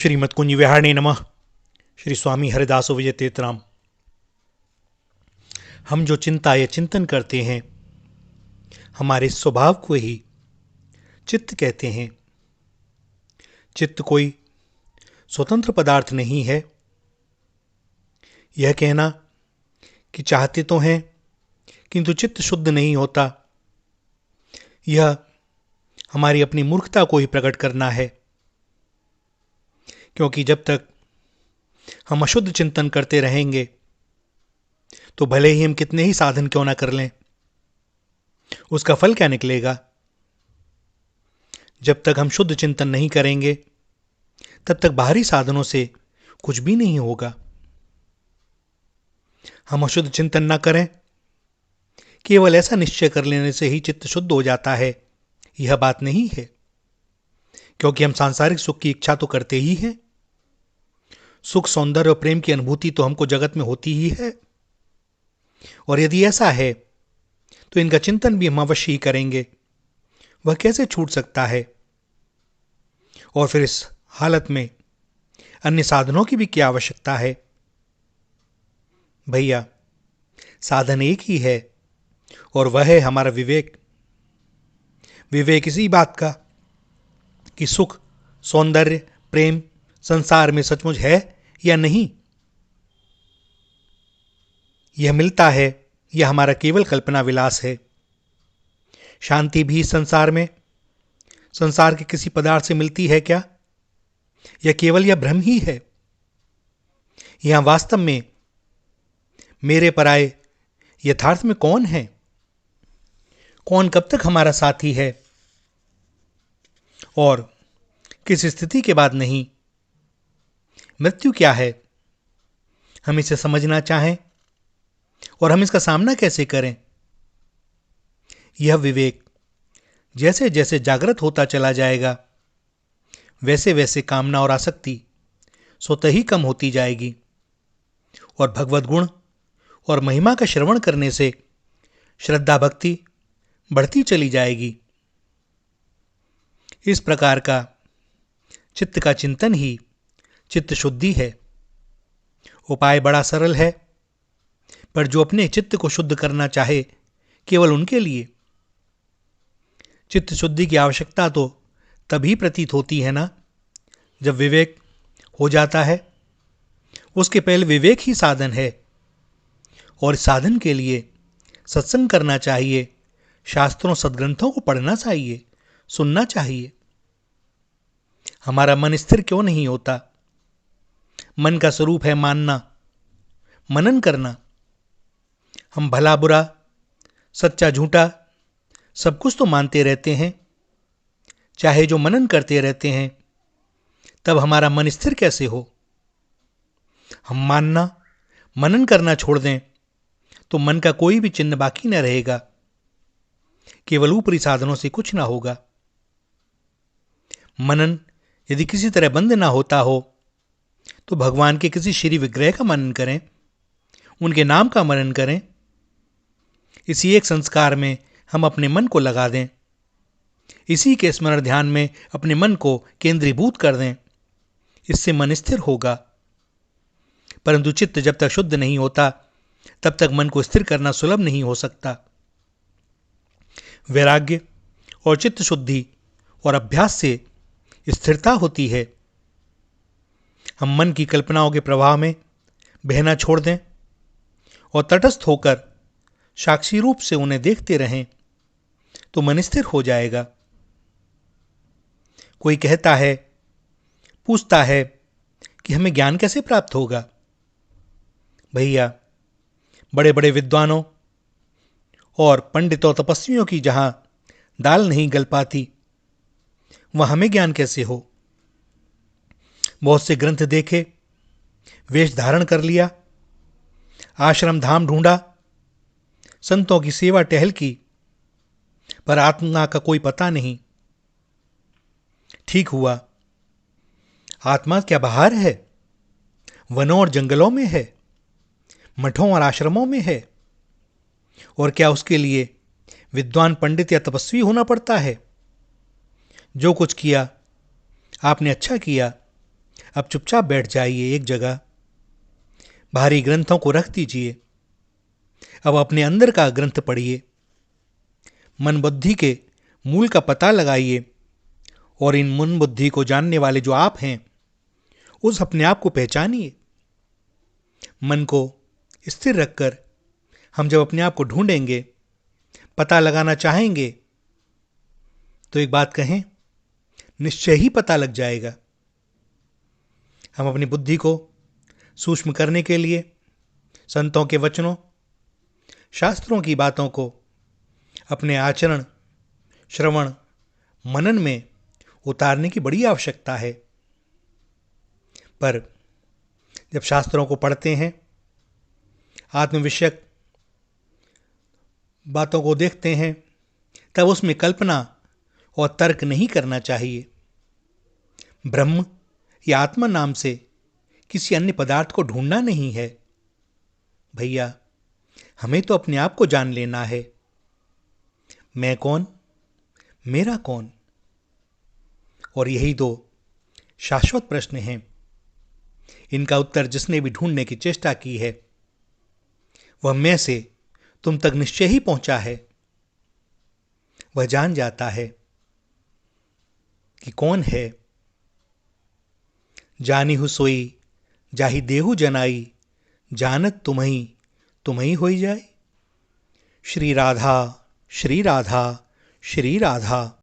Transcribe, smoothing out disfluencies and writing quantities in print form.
श्रीमद् कुंज विहारणे नमः। श्री स्वामी हरिदासो विजय तीर्थराम। हम जो चिंता या चिंतन करते हैं, हमारे स्वभाव को ही चित्त कहते हैं। चित्त कोई स्वतंत्र पदार्थ नहीं है। यह कहना कि चाहते तो हैं किंतु चित्त शुद्ध नहीं होता, यह हमारी अपनी मूर्खता को ही प्रकट करना है। क्योंकि जब तक हम अशुद्ध चिंतन करते रहेंगे तो भले ही हम कितने ही साधन क्यों ना कर लें, उसका फल क्या निकलेगा। जब तक हम शुद्ध चिंतन नहीं करेंगे तब तक बाहरी साधनों से कुछ भी नहीं होगा। हम अशुद्ध चिंतन ना करें, केवल ऐसा निश्चय कर लेने से ही चित्त शुद्ध हो जाता है, यह बात नहीं है। क्योंकि हम सांसारिक सुख की इच्छा तो करते ही हैं। सुख, सौंदर्य और प्रेम की अनुभूति तो हमको जगत में होती ही है, और यदि ऐसा है तो इनका चिंतन भी हम अवश्य ही करेंगे। वह कैसे छूट सकता है। और फिर इस हालत में अन्य साधनों की भी क्या आवश्यकता है। भैया, साधन एक ही है, और वह है हमारा विवेक। विवेक इसी बात का कि सुख, सौंदर्य, प्रेम संसार में सचमुच है या नहीं। यह मिलता है यह हमारा केवल कल्पना विलास है। शांति भी संसार में संसार के किसी पदार्थ से मिलती है क्या? यह केवल यह भ्रम ही है। यहां वास्तव में मेरे पराये यथार्थ में कौन है? कौन कब तक हमारा साथी है और किस स्थिति के बाद नहीं? मृत्यु क्या है, हम इसे समझना चाहें और हम इसका सामना कैसे करें। यह विवेक जैसे जैसे जागृत होता चला जाएगा, वैसे वैसे कामना और आसक्ति स्वतः ही कम होती जाएगी, और भगवत गुण और महिमा का श्रवण करने से श्रद्धा भक्ति बढ़ती चली जाएगी। इस प्रकार का चित्त का चिंतन ही चित्त शुद्धि है। उपाय बड़ा सरल है, पर जो अपने चित्त को शुद्ध करना चाहे, केवल उनके लिए चित्त शुद्धि की आवश्यकता तो तभी प्रतीत होती है ना, जब विवेक हो जाता है। उसके पहले विवेक ही साधन है, और साधन के लिए सत्संग करना चाहिए, शास्त्रों सद्ग्रंथों को पढ़ना चाहिए, सुनना चाहिए। हमारा मन स्थिर क्यों नहीं होता? मन का स्वरूप है मानना, मनन करना। हम भला बुरा, सच्चा झूठा सब कुछ तो मानते रहते हैं। चाहे जो मनन करते रहते हैं, तब हमारा मन स्थिर कैसे हो? हम मानना, मनन करना छोड़ दें तो मन का कोई भी चिन्ह बाकी न रहेगा। केवल ऊपरी साधनों से कुछ ना होगा। मनन यदि किसी तरह बंद ना होता हो तो भगवान के किसी श्री विग्रह का मनन करें, उनके नाम का मनन करें। इसी एक संस्कार में हम अपने मन को लगा दें, इसी के स्मरण ध्यान में अपने मन को केंद्रीभूत कर दें। इससे मन स्थिर होगा। परंतु चित्त जब तक शुद्ध नहीं होता, तब तक मन को स्थिर करना सुलभ नहीं हो सकता। वैराग्य और चित्त शुद्धि और अभ्यास से स्थिरता होती है। हम मन की कल्पनाओं के प्रवाह में बहना छोड़ दें और तटस्थ होकर साक्षी रूप से उन्हें देखते रहें, तो मन स्थिर हो जाएगा। कोई कहता है, पूछता है कि हमें ज्ञान कैसे प्राप्त होगा। भैया, बड़े बड़े विद्वानों और पंडितों तपस्वियों की जहां दाल नहीं गल पाती, वहां हमें ज्ञान कैसे हो। बहुत से ग्रंथ देखे, वेश धारण कर लिया, आश्रम धाम ढूंढा, संतों की सेवा टहल की, पर आत्मा का कोई पता नहीं। ठीक हुआ। आत्मा क्या बाहर है? वनों और जंगलों में है, मठों और आश्रमों में है। और क्या उसके लिए विद्वान, पंडित या तपस्वी होना पड़ता है? जो कुछ किया आपने अच्छा किया। अब चुपचाप बैठ जाइए एक जगह, बाहरी ग्रंथों को रख दीजिए। अब अपने अंदर का ग्रंथ पढ़िए, मन बुद्धि के मूल का पता लगाइए और इन मन बुद्धि को जानने वाले जो आप हैं उस अपने आप को पहचानिए। मन को स्थिर रखकर हम जब अपने आप को ढूंढेंगे, पता लगाना चाहेंगे, तो एक बात कहें, निश्चय ही पता लग जाएगा। हम अपनी बुद्धि को सूक्ष्म करने के लिए संतों के वचनों, शास्त्रों की बातों को अपने आचरण, श्रवण, मनन में उतारने की बड़ी आवश्यकता है। पर जब शास्त्रों को पढ़ते हैं, आत्मविषयक बातों को देखते हैं, तब उसमें कल्पना और तर्क नहीं करना चाहिए। ब्रह्म या आत्मा नाम से किसी अन्य पदार्थ को ढूंढना नहीं है भैया, हमें तो अपने आप को जान लेना है। मैं कौन, मेरा कौन, और यही दो शाश्वत प्रश्न हैं। इनका उत्तर जिसने भी ढूंढने की चेष्टा की है, वह मैं से तुम तक निश्चय ही पहुंचा है। वह जान जाता है कि कौन है। जानिहु सोई जाहि देहु जनाई, जानत तुम्ही होई जाए। श्री राधा, श्री राधा, श्री राधा।